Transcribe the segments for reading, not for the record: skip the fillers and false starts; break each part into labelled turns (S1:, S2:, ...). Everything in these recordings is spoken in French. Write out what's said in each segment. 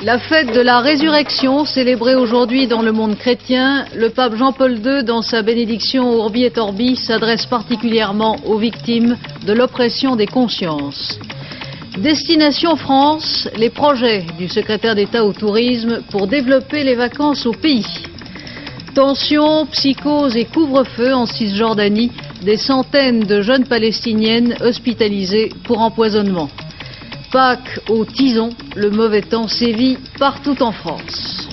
S1: La fête de la résurrection, célébrée aujourd'hui dans le monde chrétien, le pape Jean-Paul II, dans sa bénédiction Urbi et Orbi, s'adresse particulièrement aux victimes de l'oppression des consciences. Destination France, les projets du secrétaire d'État au tourisme pour développer les vacances au pays. Tensions, psychose et couvre-feu en Cisjordanie, des centaines de jeunes palestiniennes hospitalisées pour empoisonnement. Pâques au tison, le mauvais temps sévit partout en France.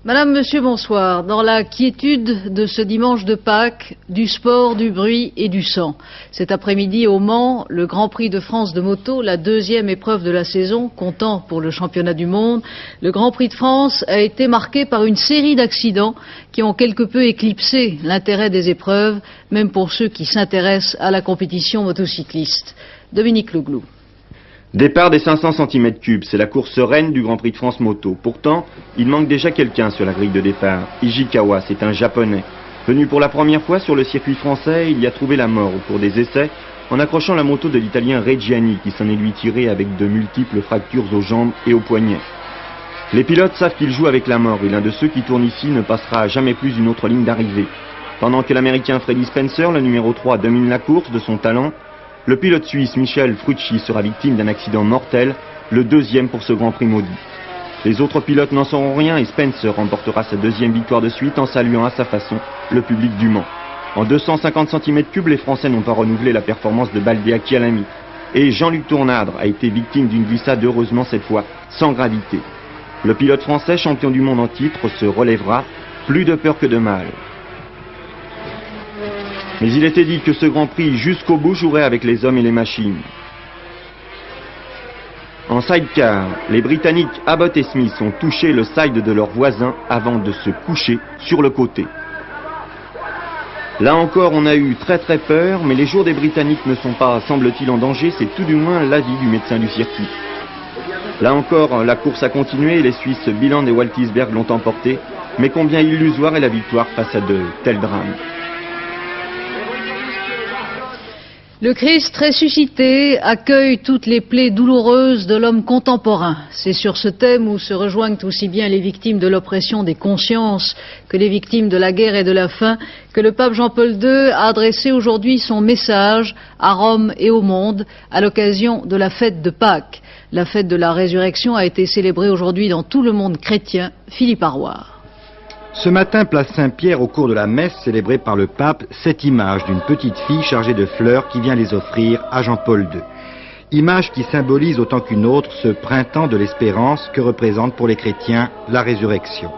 S1: Madame, Monsieur, bonsoir. Dans la quiétude de ce dimanche de Pâques, du sport, du bruit et du sang. Cet après-midi au Mans, le Grand Prix de France de moto, la deuxième épreuve de la saison, comptant pour le championnat du monde. Le Grand Prix de France a été marqué par une série d'accidents qui ont quelque peu éclipsé l'intérêt des épreuves, même pour ceux qui s'intéressent à la compétition motocycliste. Dominique Leglou.
S2: Départ des 500 cm3, c'est la course reine du Grand Prix de France moto. Pourtant, il manque déjà quelqu'un sur la grille de départ. Ishikawa, c'est un Japonais. Venu pour la première fois sur le circuit français, il y a trouvé la mort au cours des essais en accrochant la moto de l'Italien Reggiani qui s'en est lui tiré avec de multiples fractures aux jambes et aux poignets. Les pilotes savent qu'ils jouent avec la mort et l'un de ceux qui tourne ici ne passera jamais plus une autre ligne d'arrivée. Pendant que l'Américain Freddie Spencer, le numéro 3, domine la course de son talent, le pilote suisse Michel Frucci sera victime d'un accident mortel, le deuxième pour ce Grand Prix maudit. Les autres pilotes n'en sauront rien et Spencer remportera sa deuxième victoire de suite en saluant à sa façon le public du Mans. En 250 cm3, les Français n'ont pas renouvelé la performance de Baldea Chialami. Et Jean-Luc Tournadre a été victime d'une glissade, heureusement cette fois sans gravité. Le pilote français, champion du monde en titre, se relèvera, plus de peur que de mal. Mais il était dit que ce Grand Prix jusqu'au bout jouerait avec les hommes et les machines. En sidecar, les Britanniques Abbott et Smith ont touché le side de leurs voisins avant de se coucher sur le côté. Là encore, on a eu très peur, mais les jours des Britanniques ne sont pas, semble-t-il, en danger, c'est tout du moins l'avis du médecin du circuit. Là encore, la course a continué et les Suisses Biland et Waltisberg l'ont emporté, mais combien illusoire est la victoire face à de tels drames.
S1: Le Christ ressuscité accueille toutes les plaies douloureuses de l'homme contemporain. C'est sur ce thème où se rejoignent aussi bien les victimes de l'oppression des consciences que les victimes de la guerre et de la faim que le pape Jean-Paul II a adressé aujourd'hui son message à Rome et au monde à l'occasion de la fête de Pâques. La fête de la résurrection a été célébrée aujourd'hui dans tout le monde chrétien. Philippe Arroir.
S3: Ce matin, place Saint-Pierre, au cours de la messe célébrée par le pape, cette image d'une petite fille chargée de fleurs qui vient les offrir à Jean-Paul II. Image qui symbolise autant qu'une autre ce printemps de l'espérance que représente pour les chrétiens la résurrection.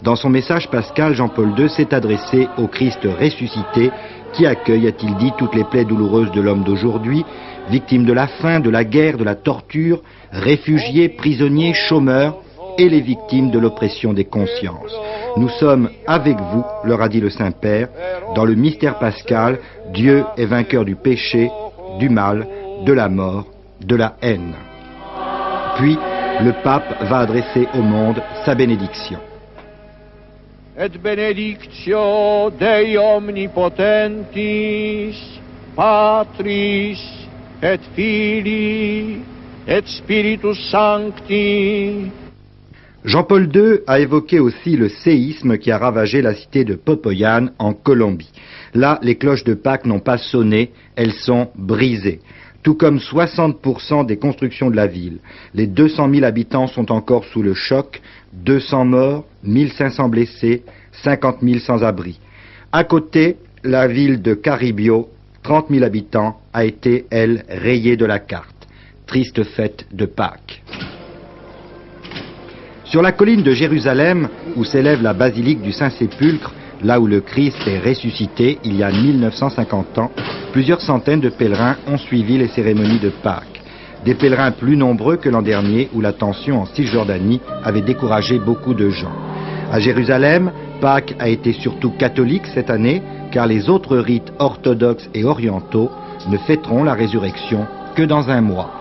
S3: Dans son message pascal, Jean-Paul II s'est adressé au Christ ressuscité qui accueille, a-t-il dit, toutes les plaies douloureuses de l'homme d'aujourd'hui, victime de la faim, de la guerre, de la torture, réfugiés, prisonniers, chômeurs, et les victimes de l'oppression des consciences. Nous sommes avec vous, leur a dit le Saint-Père, dans le mystère pascal, Dieu est vainqueur du péché, du mal, de la mort, de la haine. Puis, le pape va adresser au monde sa bénédiction.
S4: Et benedictio Dei omnipotentis, Patris, et Filii, et Spiritus Sancti.
S3: Jean-Paul II a évoqué aussi le séisme qui a ravagé la cité de Popoyan en Colombie. Là, les cloches de Pâques n'ont pas sonné, elles sont brisées. Tout comme 60% des constructions de la ville. Les 200 000 habitants sont encore sous le choc, 200 morts, 1500 blessés, 50 000 sans-abri. À côté, la ville de Caribio, 30 000 habitants, a été, elle, rayée de la carte. Triste fête de Pâques. Sur la colline de Jérusalem, où s'élève la basilique du Saint-Sépulcre, là où le Christ est ressuscité il y a 1950 ans, plusieurs centaines de pèlerins ont suivi les cérémonies de Pâques. Des pèlerins plus nombreux que l'an dernier où la tension en Cisjordanie avait découragé beaucoup de gens. À Jérusalem, Pâques a été surtout catholique cette année, car les autres rites orthodoxes et orientaux ne fêteront la résurrection que dans un mois.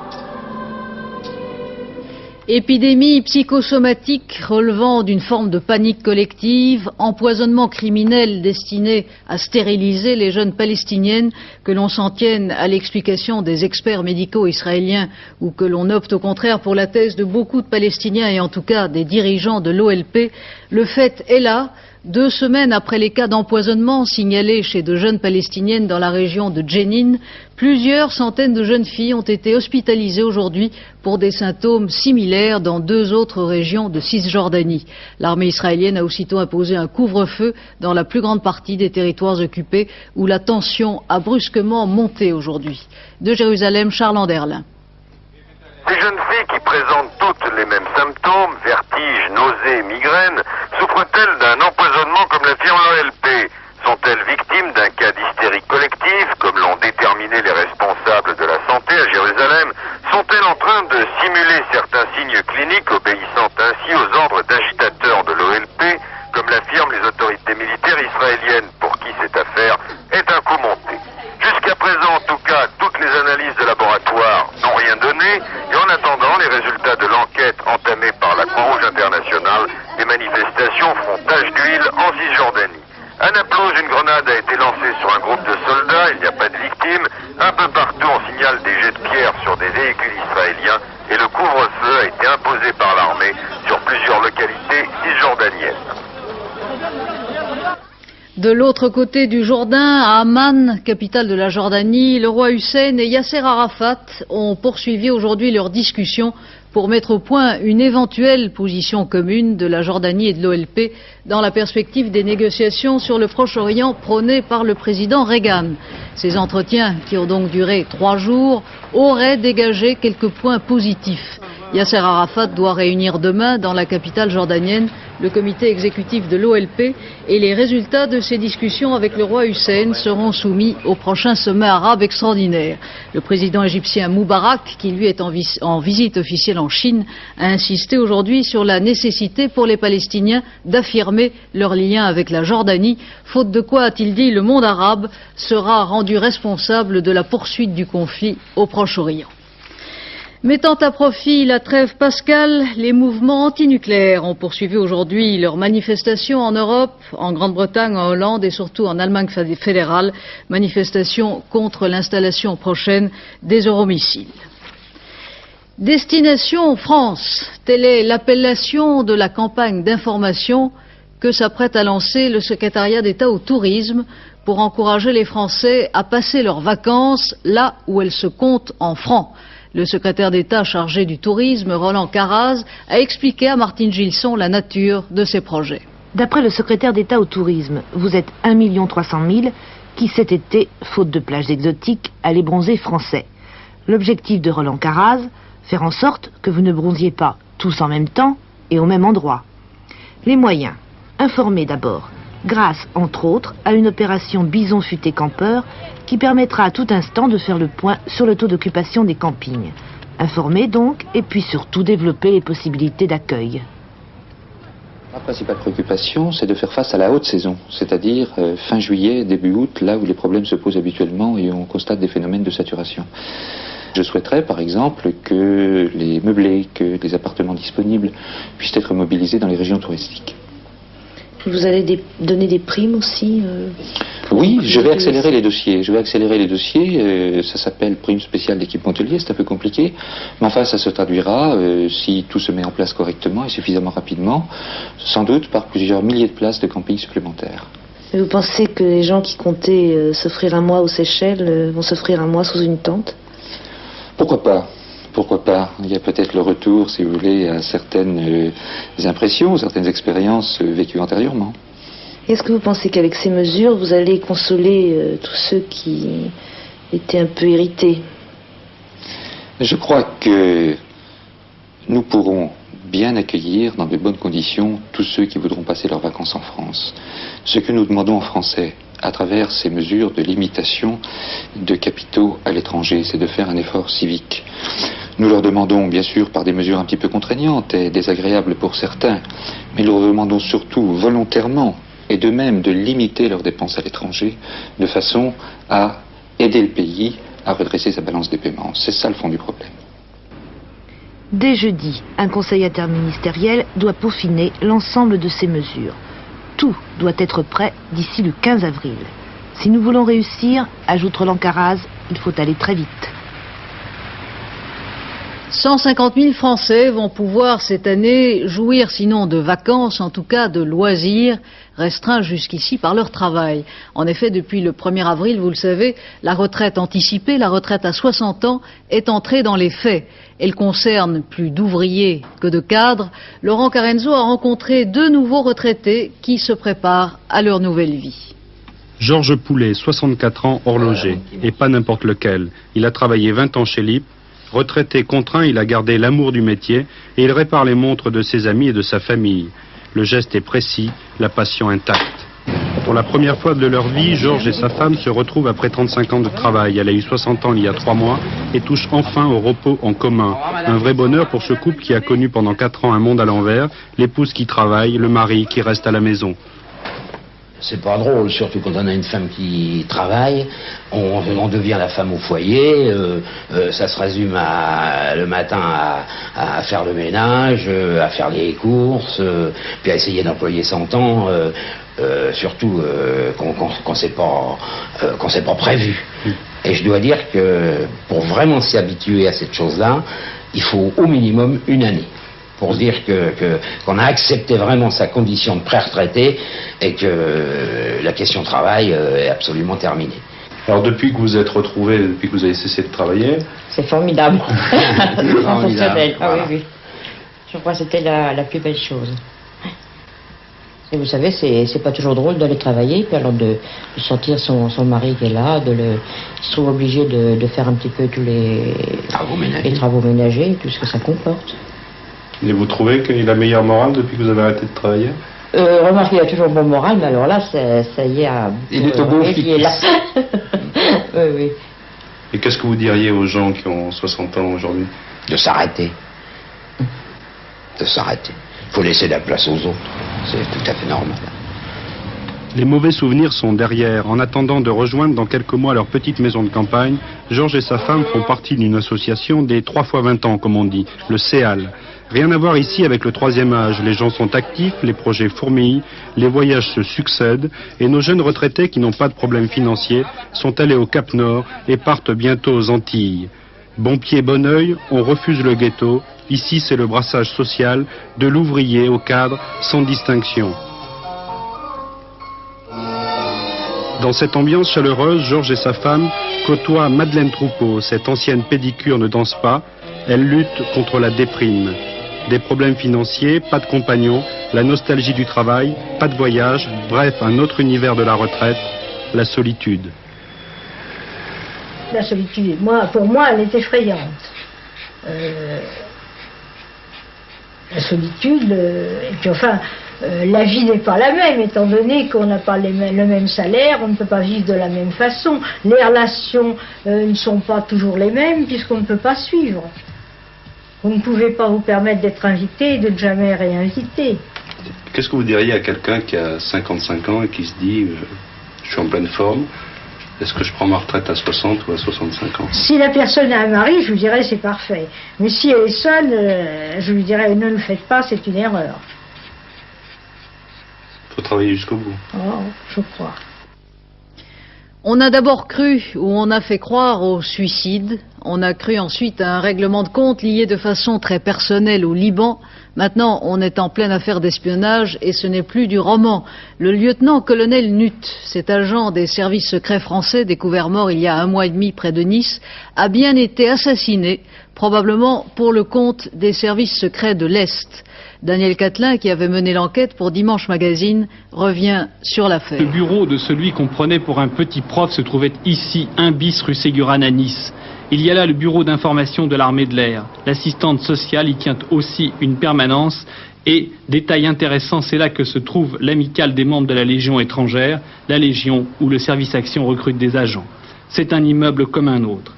S1: Épidémie psychosomatique relevant d'une forme de panique collective, empoisonnement criminel destiné à stériliser les jeunes palestiniennes, que l'on s'en tienne à l'explication des experts médicaux israéliens ou que l'on opte au contraire pour la thèse de beaucoup de Palestiniens et en tout cas des dirigeants de l'OLP, le fait est là. 2 semaines après les cas d'empoisonnement signalés chez de jeunes Palestiniennes dans la région de Jenin, plusieurs centaines de jeunes filles ont été hospitalisées aujourd'hui pour des symptômes similaires dans 2 autres régions de Cisjordanie. L'armée israélienne a aussitôt imposé un couvre-feu dans la plus grande partie des territoires occupés où la tension a brusquement monté aujourd'hui. De Jérusalem, Charles Anderlin.
S5: Ces jeunes filles qui présentent toutes les mêmes symptômes, vertiges, nausées, migraines, souffrent-elles d'un empoisonnement comme l'affirme l'OLP? Sont-elles victimes d'un cas d'hystérie collective, comme l'ont déterminé les responsables de la santé à Jérusalem? Sont-elles en train de simuler certains signes cliniques, obéissant ainsi aux ordres d'agitateurs de l'OLP, comme l'affirment les autorités militaires israéliennes, pour qui cette affaire est un coup monté? Jusqu'à présent, en tout cas, toutes les analyses de laboratoire n'ont rien donné, et en attendant les résultats de l'enquête entamée par la Croix-Rouge internationale, les manifestations font tache d'huile en Cisjordanie. À Naplouse, une grenade a été lancée sur un groupe de soldats, il n'y a pas de victimes. Un peu partout, on signale des jets de pierre sur des véhicules israéliens, et le couvre-feu a été imposé par l'armée sur plusieurs localités cisjordaniennes.
S1: De l'autre côté du Jourdain, à Amman, capitale de la Jordanie, le roi Hussein et Yasser Arafat ont poursuivi aujourd'hui leur discussion pour mettre au point une éventuelle position commune de la Jordanie et de l'OLP dans la perspective des négociations sur le Proche-Orient prônées par le président Reagan. Ces entretiens, qui ont donc duré 3 jours, auraient dégagé quelques points positifs. Yasser Arafat doit réunir demain, dans la capitale jordanienne, le comité exécutif de l'OLP et les résultats de ces discussions avec le roi Hussein seront soumis au prochain sommet arabe extraordinaire. Le président égyptien Moubarak, qui lui est en visite officielle en Chine, a insisté aujourd'hui sur la nécessité pour les Palestiniens d'affirmer leur lien avec la Jordanie, faute de quoi, a-t-il dit, le monde arabe sera rendu responsable de la poursuite du conflit au Proche-Orient. Mettant à profit la trêve pascale, les mouvements antinucléaires ont poursuivi aujourd'hui leurs manifestations en Europe, en Grande-Bretagne, en Hollande et surtout en Allemagne fédérale, manifestations contre l'installation prochaine des euromissiles. Destination France, telle est l'appellation de la campagne d'information que s'apprête à lancer le secrétariat d'État au tourisme pour encourager les Français à passer leurs vacances là où elles se comptent en francs. Le secrétaire d'État chargé du tourisme, Roland Caraz, a expliqué à Martine Gilson la nature de ces projets.
S6: D'après le secrétaire d'État au tourisme, vous êtes 1 300 000 qui cet été, faute de plages exotiques, allaient bronzer français. L'objectif de Roland Caraz, faire en sorte que vous ne bronziez pas tous en même temps et au même endroit. Les moyens, informer d'abord, grâce, entre autres, à une opération Bison futé campeur qui permettra à tout instant de faire le point sur le taux d'occupation des campings. Informer donc, et puis surtout développer les possibilités d'accueil.
S7: La principale préoccupation, c'est de faire face à la haute saison, c'est-à-dire fin juillet, début août, là où les problèmes se posent habituellement et on constate des phénomènes de saturation. Je souhaiterais, par exemple, que les meublés, que les appartements disponibles puissent être mobilisés dans les régions touristiques.
S6: Vous allez donner des primes aussi
S7: Oui, je vais accélérer les dossiers. Ça s'appelle prime spéciale d'équipement hôtelier, c'est un peu compliqué. Mais enfin, ça se traduira, si tout se met en place correctement et suffisamment rapidement, sans doute par plusieurs milliers de places de camping supplémentaires.
S6: Et vous pensez que les gens qui comptaient s'offrir un mois aux Seychelles vont s'offrir un mois sous une tente?
S7: Pourquoi pas? Pourquoi pas? Il y a peut-être le retour, si vous voulez, à certaines impressions, certaines expériences vécues antérieurement.
S6: Est-ce que vous pensez qu'avec ces mesures, vous allez consoler tous ceux qui étaient un peu irrités?
S7: Je crois que nous pourrons bien accueillir dans de bonnes conditions tous ceux qui voudront passer leurs vacances en France. Ce que nous demandons en français, à travers ces mesures de limitation de capitaux à l'étranger, c'est de faire un effort civique. Nous leur demandons, bien sûr, par des mesures un petit peu contraignantes et désagréables pour certains, mais nous leur demandons surtout volontairement et de même de limiter leurs dépenses à l'étranger de façon à aider le pays à redresser sa balance des paiements. C'est ça le fond du problème.
S6: Dès jeudi, un conseil interministériel doit peaufiner l'ensemble de ces mesures. Tout doit être prêt d'ici le 15 avril. Si nous voulons réussir, ajoute Roland Caraz, il faut aller très vite.
S1: 150 000 Français vont pouvoir cette année jouir sinon de vacances, en tout cas de loisirs, restreints jusqu'ici par leur travail. En effet, depuis le 1er avril, vous le savez, la retraite anticipée, la retraite à 60 ans, est entrée dans les faits. Elle concerne plus d'ouvriers que de cadres. Laurent Carenzo a rencontré 2 nouveaux retraités qui se préparent à leur nouvelle vie.
S8: Georges Poulet, 64 ans, horloger, et pas n'importe lequel. Il a travaillé 20 ans chez Lippe. Retraité contraint, il a gardé l'amour du métier et il répare les montres de ses amis et de sa famille. Le geste est précis, la passion intacte. Pour la première fois de leur vie, Georges et sa femme se retrouvent après 35 ans de travail. Elle a eu 60 ans il y a 3 mois et touche enfin au repos en commun. Un vrai bonheur pour ce couple qui a connu pendant 4 ans un monde à l'envers, l'épouse qui travaille, le mari qui reste à la maison.
S9: C'est pas drôle, surtout quand on a une femme qui travaille, on devient la femme au foyer, ça se résume le matin à faire le ménage, à faire les courses, puis à essayer d'employer son temps, surtout qu'on s'est pas prévu. Et je dois dire que pour vraiment s'y habituer à cette chose-là, il faut au minimum 1 année. Pour dire qu'on a accepté vraiment sa condition de pré-retraité et que la question travail est absolument terminée.
S8: Alors depuis que vous êtes retrouvés, depuis que vous avez cessé de travailler...
S10: C'est formidable. C'est sensationnel. Ah
S9: voilà.
S10: oui, oui. Je crois que c'était la plus belle chose. Et vous savez, c'est pas toujours drôle d'aller travailler, puis alors de sentir son mari qui est là, il se trouve obligé de faire un petit peu tous les travaux ménagers, tout ce que ça comporte.
S8: Et vous trouvez qu'il a meilleure morale depuis que vous avez arrêté de travailler?
S10: Remarquez, il a toujours bon moral, mais alors là, ça y est,
S9: il est au beau fixe.
S10: Il est là. Oui, oui.
S8: Et qu'est-ce que vous diriez aux gens qui ont 60 ans aujourd'hui?
S9: De s'arrêter. De s'arrêter. Il faut laisser la place aux autres. C'est tout à fait normal.
S8: Les mauvais souvenirs sont derrière. En attendant de rejoindre dans quelques mois leur petite maison de campagne, Georges et sa femme font partie d'une association des 3 fois 20 ans, comme on dit, le CEAL. Rien à voir ici avec le 3e âge. Les gens sont actifs, les projets fourmillent, les voyages se succèdent et nos jeunes retraités qui n'ont pas de problème financier sont allés au Cap Nord et partent bientôt aux Antilles. Bon pied, bon oeil, on refuse le ghetto. Ici, c'est le brassage social de l'ouvrier au cadre, sans distinction. Dans cette ambiance chaleureuse, Georges et sa femme côtoient Madeleine Troupeau. Cette ancienne pédicure ne danse pas, elle lutte contre la déprime. Des problèmes financiers, pas de compagnon, la nostalgie du travail, pas de voyage, bref, un autre univers de la retraite, la solitude.
S11: La solitude, pour moi, elle est effrayante. La solitude, et puis enfin, la vie n'est pas la même, étant donné qu'on n'a pas le même salaire, on ne peut pas vivre de la même façon. Les relations ne sont pas toujours les mêmes, puisqu'on ne peut pas suivre. Vous ne pouvez pas vous permettre d'être invité et de ne jamais réinviter.
S8: Qu'est-ce que vous diriez à quelqu'un qui a 55 ans et qui se dit je suis en pleine forme, est-ce que je prends ma retraite à 60 ou à 65 ans?
S11: Si la personne a un mari, je lui dirais c'est parfait. Mais si elle est seule, je lui dirais ne le faites pas, c'est une erreur.
S8: Il faut travailler jusqu'au bout.
S11: Oh, je crois.
S1: On a d'abord cru, ou on a fait croire au suicide. On a cru ensuite à un règlement de compte lié de façon très personnelle au Liban. Maintenant, on est en pleine affaire d'espionnage et ce n'est plus du roman. Le lieutenant-colonel Nutt, cet agent des services secrets français découvert mort il y a 1 mois et demi près de Nice, a bien été assassiné, probablement pour le compte des services secrets de l'Est. Daniel Catelin, qui avait mené l'enquête pour Dimanche Magazine, revient sur l'affaire.
S12: Le bureau de celui qu'on prenait pour un petit prof se trouvait ici, 1 bis rue Ségurane à Nice. Il y a là le bureau d'information de l'armée de l'air. L'assistante sociale y tient aussi une permanence. Et, détail intéressant, c'est là que se trouve l'amicale des membres de la Légion étrangère, la Légion où le service action recrute des agents. C'est un immeuble comme un autre.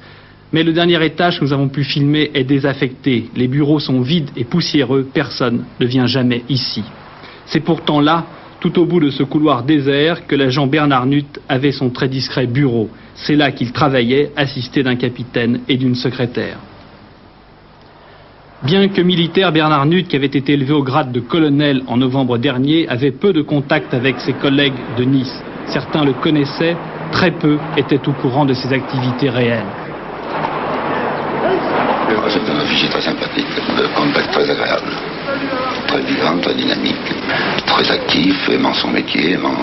S12: Mais le dernier étage que nous avons pu filmer est désaffecté. Les bureaux sont vides et poussiéreux. Personne ne vient jamais ici. C'est pourtant là, tout au bout de ce couloir désert, que l'agent Bernard Nutt avait son très discret bureau. C'est là qu'il travaillait, assisté d'un capitaine et d'une secrétaire. Bien que militaire, Bernard Nutt, qui avait été élevé au grade de colonel en novembre dernier, avait peu de contact avec ses collègues de Nice. Certains le connaissaient, très peu étaient au courant de ses activités réelles.
S13: C'est un officier très sympathique, de contact très agréable, très vivant, très dynamique, très actif, aimant son métier, aimant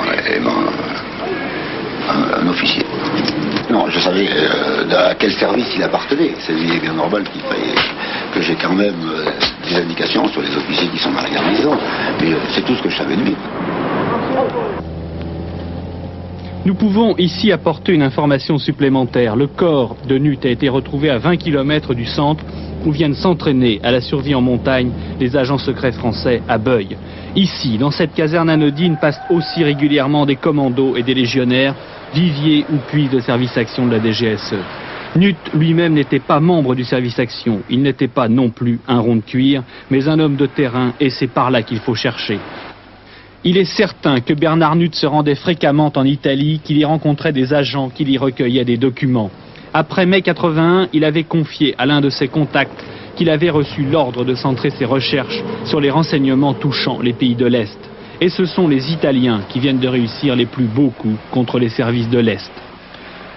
S13: un officier. Non, je savais à quel service il appartenait. C'est bien normal qu'il fallait que j'ai quand même des indications sur les officiers qui sont dans la garnison. Mais c'est tout ce que je savais de lui.
S12: Nous pouvons ici apporter une information supplémentaire. Le corps de Nutt a été retrouvé à 20 km du centre où viennent s'entraîner à la survie en montagne les agents secrets français à Beuil. Ici, dans cette caserne anodine, passent aussi régulièrement des commandos et des légionnaires, vivier ou puits de service action de la DGSE. Nutt lui-même n'était pas membre du service action, il n'était pas non plus un rond de cuir, mais un homme de terrain, et c'est par là qu'il faut chercher. Il est certain que Bernard Nutt se rendait fréquemment en Italie, qu'il y rencontrait des agents, qu'il y recueillait des documents. Après mai 81, il avait confié à l'un de ses contacts qu'il avait reçu l'ordre de centrer ses recherches sur les renseignements touchant les pays de l'Est. Et ce sont les Italiens qui viennent de réussir les plus beaux coups contre les services de l'Est.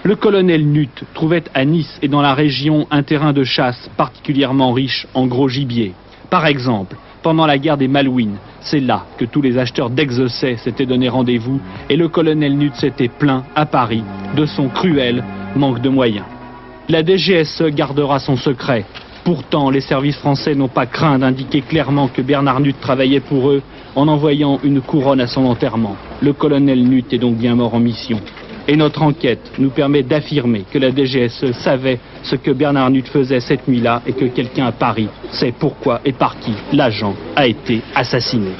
S12: Le colonel Nutt trouvait à Nice et dans la région un terrain de chasse particulièrement riche en gros gibier. Par exemple, pendant la guerre des Malouines, c'est là que tous les acheteurs d'Exocet s'étaient donné rendez-vous et le colonel Nutt s'était plaint à Paris de son cruel manque de moyens. La DGSE gardera son secret. Pourtant, les services français n'ont pas craint d'indiquer clairement que Bernard Nutt travaillait pour eux en envoyant une couronne à son enterrement. Le colonel Nutt est donc bien mort en mission. Et notre enquête nous permet d'affirmer que la DGSE savait ce que Bernard Nutt faisait cette nuit-là et que quelqu'un à Paris sait pourquoi et par qui l'agent a été assassiné.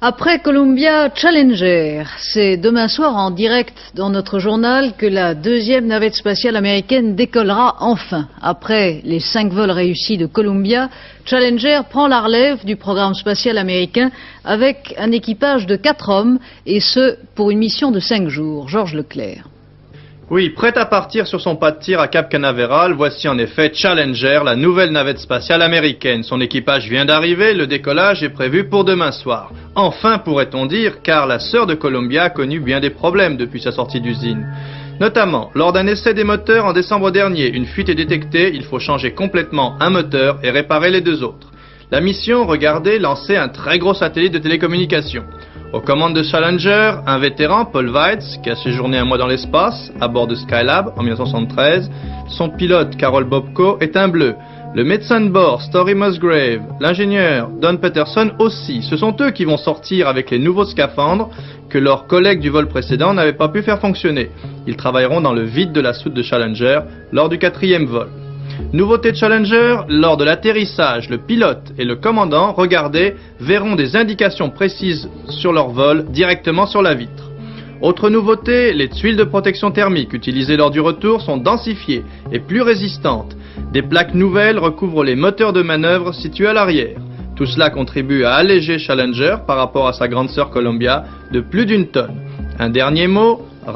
S1: Après Columbia Challenger, c'est demain soir en direct dans notre journal que la deuxième navette spatiale américaine décollera enfin. Après les 5 vols réussis de Columbia, Challenger prend la relève du programme spatial américain avec un équipage de 4 hommes et ce pour une mission de 5 jours. Georges Leclerc.
S14: Oui, prête à partir sur son pas de tir à Cap Canaveral, voici en effet Challenger, la nouvelle navette spatiale américaine. Son équipage vient d'arriver, le décollage est prévu pour demain soir. Enfin, pourrait-on dire, car la sœur de Columbia a connu bien des problèmes depuis sa sortie d'usine. Notamment, lors d'un essai des moteurs en décembre dernier, une fuite est détectée, il faut changer complètement un moteur et réparer les 2 autres. La mission, regardez, lançait un très gros satellite de télécommunications. Aux commandes de Challenger, un vétéran, Paul Weitz, qui a séjourné un mois dans l'espace, à bord de Skylab en 1973. Son pilote, Carol Bobko, est un bleu. Le médecin de bord, Story Musgrave, l'ingénieur, Don Peterson aussi. Ce sont eux qui vont sortir avec les nouveaux scaphandres que leurs collègues du vol précédent n'avaient pas pu faire fonctionner. Ils travailleront dans le vide de la soute de Challenger lors du 4e vol. Nouveauté de Challenger, lors de l'atterrissage, le pilote et le commandant, regardez, verront des indications précises sur leur vol directement sur la vitre. Autre nouveauté, les tuiles de protection thermique utilisées lors du retour sont densifiées et plus résistantes. Des plaques nouvelles recouvrent les moteurs de manœuvre situés à l'arrière. Tout cela contribue à alléger Challenger par rapport à sa grande sœur Columbia de plus d'1 tonne. Un dernier mot, en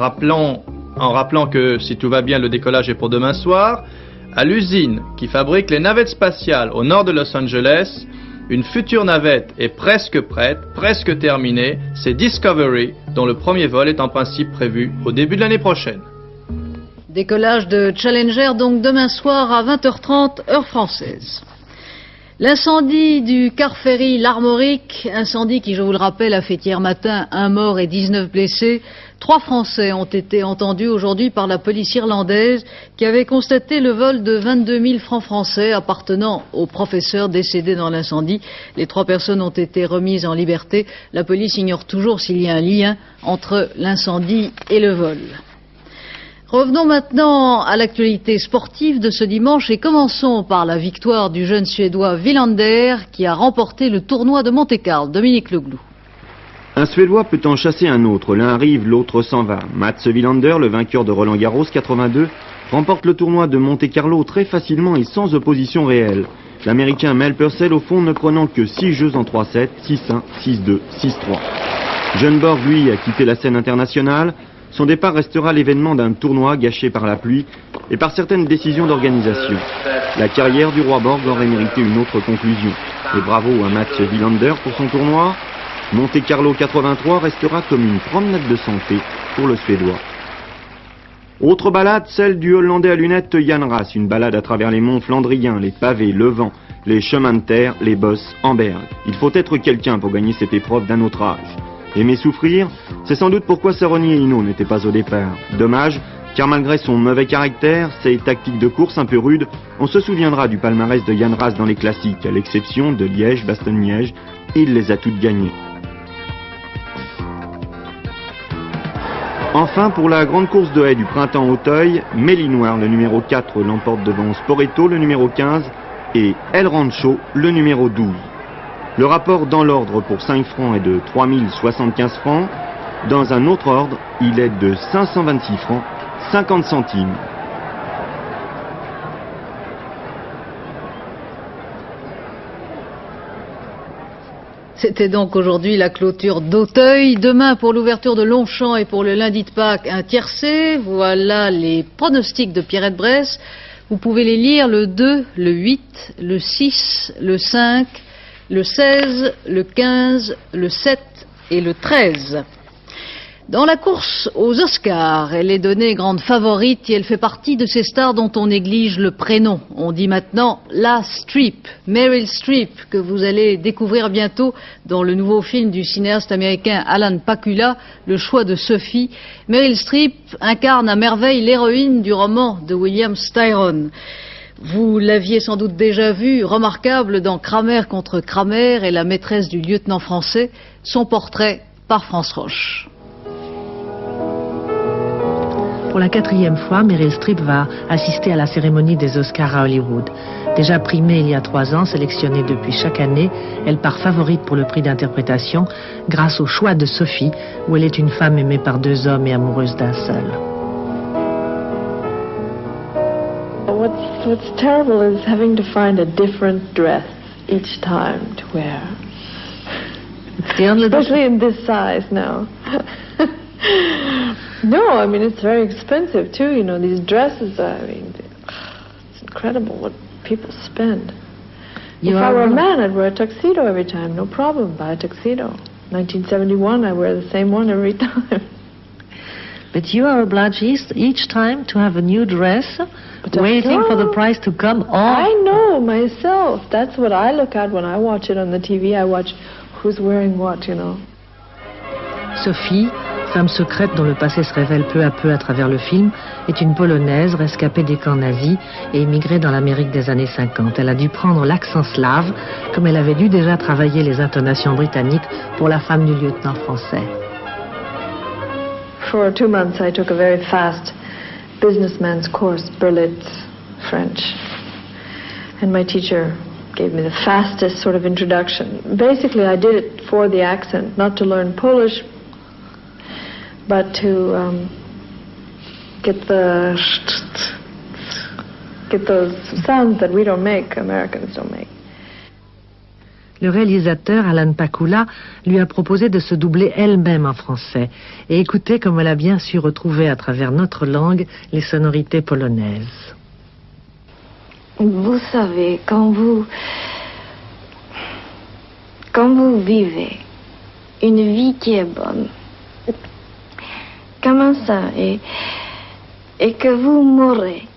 S14: rappelant que si tout va bien, le décollage est pour demain soir. À l'usine qui fabrique les navettes spatiales au nord de Los Angeles, une future navette est presque prête, presque terminée, c'est Discovery, dont le premier vol est en principe prévu au début de l'année prochaine.
S1: Décollage de Challenger donc demain soir à 20h30 heure française. L'incendie du car ferry l'Armorique, incendie qui, je vous le rappelle, a fait hier matin 1 mort et 19 blessés. 3 Français ont été entendus aujourd'hui par la police irlandaise qui avait constaté le vol de 22 000 francs français appartenant au professeur décédé dans l'incendie. Les 3 personnes ont été remises en liberté. La police ignore toujours s'il y a un lien entre l'incendie et le vol. Revenons maintenant à l'actualité sportive de ce dimanche et commençons par la victoire du jeune Suédois Wilander qui a remporté le tournoi de Monte-Carlo. Dominique Leglou.
S2: Un Suédois peut en chasser un autre, l'un arrive, l'autre s'en va. Mats Wilander, le vainqueur de Roland Garros 82, remporte le tournoi de Monte-Carlo très facilement et sans opposition réelle. L'Américain Mel Purcell au fond ne prenant que 6 jeux en 3-7, 6-1, 6-2, 6-3. John Borg, lui, a quitté la scène internationale. Son départ restera l'événement d'un tournoi gâché par la pluie et par certaines décisions d'organisation. La carrière du roi Borg aurait mérité une autre conclusion. Et bravo à Mats Wilander pour son tournoi. Monte Carlo 83 restera comme une promenade de santé pour le Suédois. Autre balade, celle du Hollandais à lunettes Jan Raas, une balade à travers les monts flandriens, les pavés, le vent, les chemins de terre, les bosses, Amberg. Il faut être quelqu'un pour gagner cette épreuve d'un autre âge. Aimer souffrir, c'est sans doute pourquoi Saroni et Hinault n'étaient pas au départ. Dommage, car malgré son mauvais caractère, ses tactiques de course un peu rudes, on se souviendra du palmarès de Jan Raas dans les classiques, à l'exception de Liège, Bastogne-Liège, et il les a toutes gagnées. Enfin, pour la grande course de haies du printemps Auteuil, Mélinoir, le numéro 4, l'emporte devant Sporeto, le numéro 15, et El Rancho, le numéro 12. Le rapport dans l'ordre pour 5 francs est de 3075 francs. Dans un autre ordre, il est de 526 francs 50 centimes.
S1: C'était donc aujourd'hui la clôture d'Auteuil. Demain, pour l'ouverture de Longchamp et pour le lundi de Pâques, un tiercé. Voilà les pronostics de Pierrette Bresse. Vous pouvez les lire le 2, le 8, le 6, le 5, le 16, le 15, le 7 et le 13. Dans la course aux Oscars, elle est donnée grande favorite et elle fait partie de ces stars dont on néglige le prénom. On dit maintenant la Streep, Meryl Streep, que vous allez découvrir bientôt dans le nouveau film du cinéaste américain Alan Pakula, Le choix de Sophie. Meryl Streep incarne à merveille l'héroïne du roman de William Styron. Vous l'aviez sans doute déjà vue, remarquable dans Kramer contre Kramer et la maîtresse du lieutenant français, son portrait par France Roche.
S6: Pour la 4e fois, Meryl Streep va assister à la cérémonie des Oscars à Hollywood. Déjà primée il y a 3 ans, sélectionnée depuis chaque année, elle part favorite pour le prix d'interprétation grâce au choix de Sophie, où elle est une femme aimée par 2 hommes et amoureuse d'un seul.
S15: What's terrible is having to find a different dress each time to wear. Especially in this size now. No, I mean, it's very expensive too, you know, these dresses, I mean, it's incredible what people spend. If I were a man, I'd wear a tuxedo every time, no problem, buy a tuxedo. 1971, I wear the same one every time.
S6: But you are obliged each time to have a new dress, waiting for the price to come off.
S15: I know, myself. That's what I look at when I watch it on the TV. I watch who's wearing what, you know.
S6: Sophie, femme secrète dont le passé se révèle peu à peu à travers le film, est une Polonaise rescapée des camps nazis et immigrée dans l'Amérique des années 50. Elle a dû prendre l'accent slave, comme elle avait dû déjà travailler les intonations britanniques pour la femme du lieutenant français.
S15: For 2 months I took a very fast businessman's course, Berlitz French. And my teacher gave me the fastest sort of introduction. Basically I did it for the accent, not to learn Polish, but to get those sounds that we don't make, Americans don't make.
S6: Le réalisateur Alan Pakula lui a proposé de se doubler elle-même en français. Et écoutez comme elle a bien su retrouver à travers notre langue les sonorités polonaises.
S16: Vous savez, quand vous vivez une vie qui est bonne, comme ça, et que vous mourrez,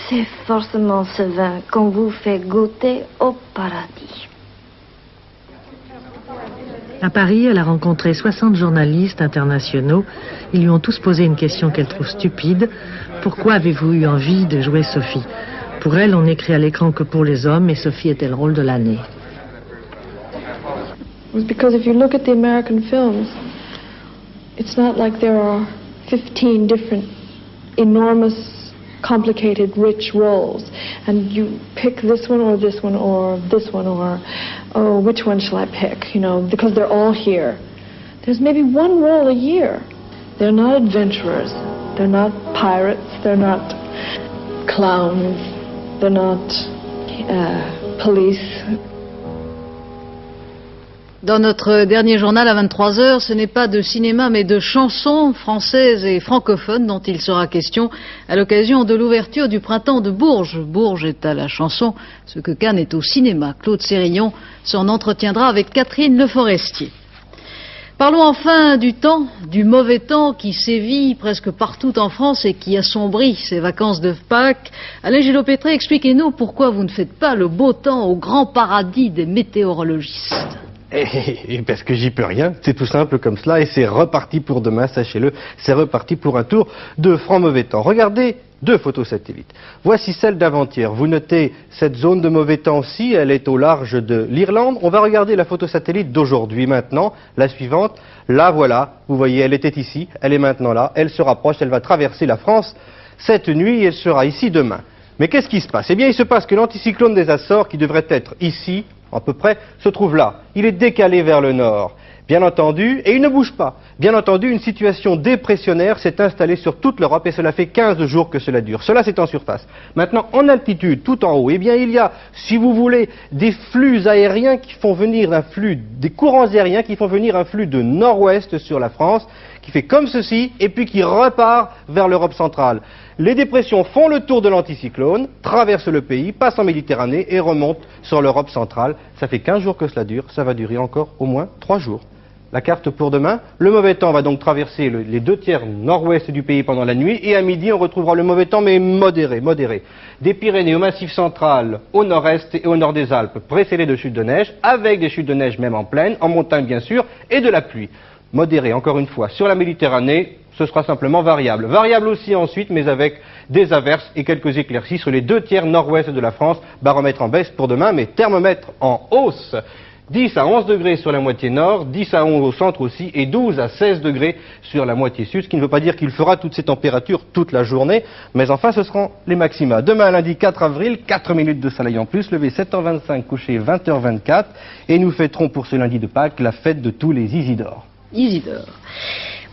S16: c'est forcément ce vin qu'on vous fait goûter au paradis.
S6: À Paris, elle a rencontré 60 journalistes internationaux. Ils lui ont tous posé une question qu'elle trouve stupide. Pourquoi avez-vous eu envie de jouer Sophie? Pour elle, on n'écrit à l'écran que pour les hommes et Sophie était le rôle de l'année.
S15: Because if you look at the American films, it's not like there are 15 different enormous complicated, rich roles, and you pick this one or this one or this one or, oh, which one shall I pick, you know, because they're all here. There's maybe 1 role a year. They're not adventurers, they're not pirates, they're not clowns, they're not police.
S1: Dans notre dernier journal à 23h, ce n'est pas de cinéma mais de chansons françaises et francophones dont il sera question à l'occasion de l'ouverture du printemps de Bourges. Bourges est à la chanson, ce que Cannes est au cinéma. Claude Sérillon s'en entretiendra avec Catherine Le Forestier. Parlons enfin du temps, du mauvais temps qui sévit presque partout en France et qui assombrit ces vacances de Pâques. Alain Gillot-Pétré, expliquez-nous pourquoi vous ne faites pas le beau temps au grand paradis des météorologistes.
S17: Parce que j'y peux rien, c'est tout simple comme cela et c'est reparti pour demain, sachez-le, c'est reparti pour un tour de franc mauvais temps. Regardez 2 photos satellites. Voici celle d'avant-hier. Vous notez cette zone de mauvais temps-ci, elle est au large de l'Irlande. On va regarder la photo satellite d'aujourd'hui maintenant, la suivante. Là voilà, vous voyez, elle était ici, elle est maintenant là, elle se rapproche, elle va traverser la France cette nuit et elle sera ici demain. Mais qu'est-ce qui se passe? Eh bien, il se passe que l'anticyclone des Açores, qui devrait être ici, à peu près, se trouve là. Il est décalé vers le nord, bien entendu, et il ne bouge pas. Bien entendu, une situation dépressionnaire s'est installée sur toute l'Europe et cela fait 15 jours que cela dure. Cela, c'est en surface. Maintenant, en altitude, tout en haut, eh bien, il y a, si vous voulez, des flux aériens qui font venir des courants aériens qui font venir un flux de nord-ouest sur la France, qui fait comme ceci, et puis qui repart vers l'Europe centrale. Les dépressions font le tour de l'anticyclone, traversent le pays, passent en Méditerranée et remontent sur l'Europe centrale. Ça fait 15 jours que cela dure, ça va durer encore au moins 3 jours. La carte pour demain, le mauvais temps va donc traverser les 2 tiers nord-ouest du pays pendant la nuit et à midi on retrouvera le mauvais temps mais modéré. Des Pyrénées au Massif central, au nord-est et au nord des Alpes, précédés de chutes de neige, avec des chutes de neige même en plaine, en montagne bien sûr, et de la pluie. Modéré, encore une fois, sur la Méditerranée, ce sera simplement variable. Variable aussi ensuite, mais avec des averses et quelques éclaircies sur les 2 tiers nord-ouest de la France. Baromètre en baisse pour demain, mais thermomètre en hausse. 10 à 11 degrés sur la moitié nord, 10 à 11 au centre aussi, et 12 à 16 degrés sur la moitié sud, ce qui ne veut pas dire qu'il fera toutes ces températures toute la journée, mais enfin ce seront les maxima. Demain, lundi 4 avril, 4 minutes de soleil en plus, levé 7h25, couché 20h24, et nous fêterons pour ce lundi de Pâques la fête de tous les Isidores.
S1: Isidore.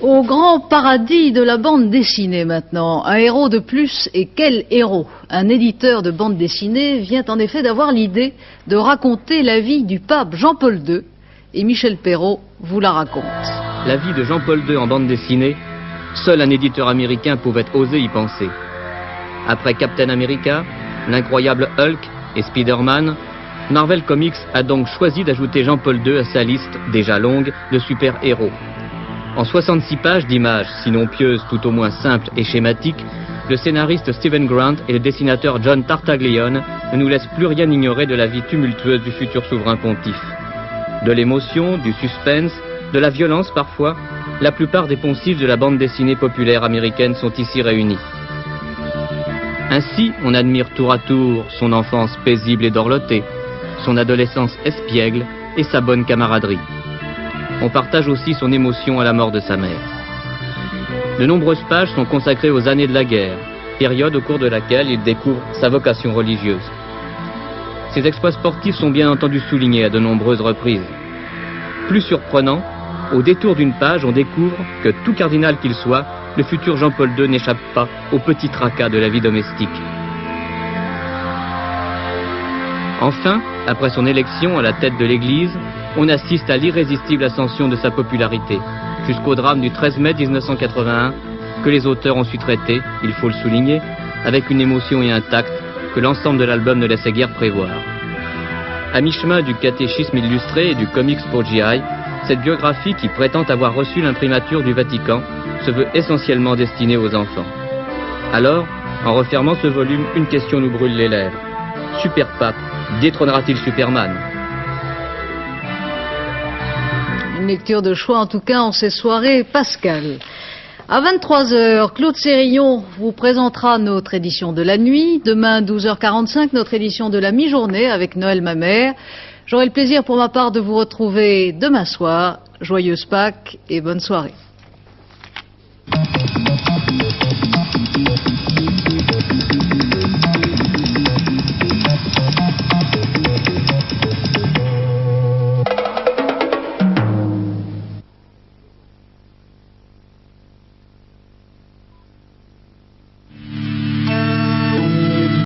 S1: Au grand paradis de la bande dessinée maintenant, un héros de plus, et quel héros! Un éditeur de bande dessinée vient en effet d'avoir l'idée de raconter la vie du pape Jean-Paul II, et Michel Perrault vous la raconte.
S18: La vie de Jean-Paul II en bande dessinée, seul un éditeur américain pouvait oser y penser. Après Captain America, l'incroyable Hulk et Spider-Man, Marvel Comics a donc choisi d'ajouter Jean-Paul II à sa liste, déjà longue, de super-héros. En 66 pages d'images, sinon pieuses, tout au moins simples et schématiques, le scénariste Stephen Grant et le dessinateur John Tartaglione ne nous laissent plus rien ignorer de la vie tumultueuse du futur souverain pontife. De l'émotion, du suspense, de la violence parfois, la plupart des poncifs de la bande dessinée populaire américaine sont ici réunis. Ainsi, on admire tour à tour son enfance paisible et dorlotée, son adolescence espiègle et sa bonne camaraderie. On partage aussi son émotion à la mort de sa mère. De nombreuses pages sont consacrées aux années de la guerre, période au cours de laquelle il découvre sa vocation religieuse. Ses exploits sportifs sont bien entendu soulignés à de nombreuses reprises. Plus surprenant, au détour d'une page, on découvre que, tout cardinal qu'il soit, le futur Jean-Paul II n'échappe pas aux petits tracas de la vie domestique. Enfin, après son élection à la tête de l'Église, on assiste à l'irrésistible ascension de sa popularité, jusqu'au drame du 13 mai 1981, que les auteurs ont su traiter, il faut le souligner, avec une émotion et un tact que l'ensemble de l'album ne laissait guère prévoir. À mi-chemin du catéchisme illustré et du comics pour GI, cette biographie qui prétend avoir reçu l'imprimature du Vatican se veut essentiellement destinée aux enfants. Alors, en refermant ce volume, une question nous brûle les lèvres. Super Pape détrônera-t-il Superman ?
S1: Une lecture de choix en tout cas en ces soirées pascales. À 23h, Claude Sérillon vous présentera notre édition de la nuit. Demain, 12h45, notre édition de la mi-journée avec Noël Mamère. J'aurai le plaisir pour ma part de vous retrouver demain soir. Joyeuse Pâques et bonne soirée.